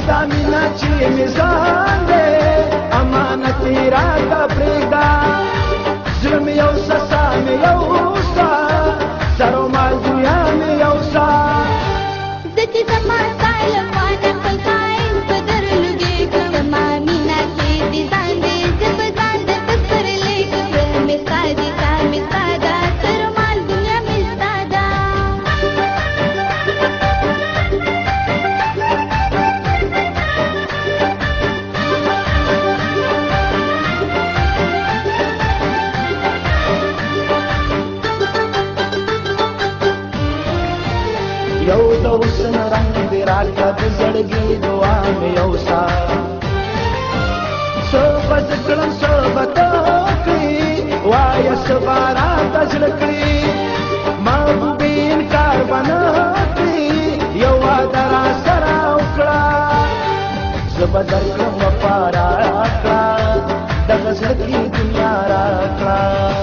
ستا مینا چې میزان دی امانت یې راته پرېږده زړه مې یوسه ساه مې یوسه سر و مال دنیا مې یوسه زه چې زما ستا له خوا نه خپل کاین په در لوګېږم زما مینا چې دې ځان دی زه په ځان درته سپرلیږم زړه مې ستا دی ساه مې ستا ده سر و مال دنیا مې ستا ده یو د حسن رنگ دې راکړه د زړګي دعا مې یوسه څه به زه کړم څه به ته کړې وایه څه به راته زړه کړې محبوبې انکار به نه کړې یو وعده راسره وکړه زه به درکړم وفا راکړه دغه زړه کې دنیا راکړه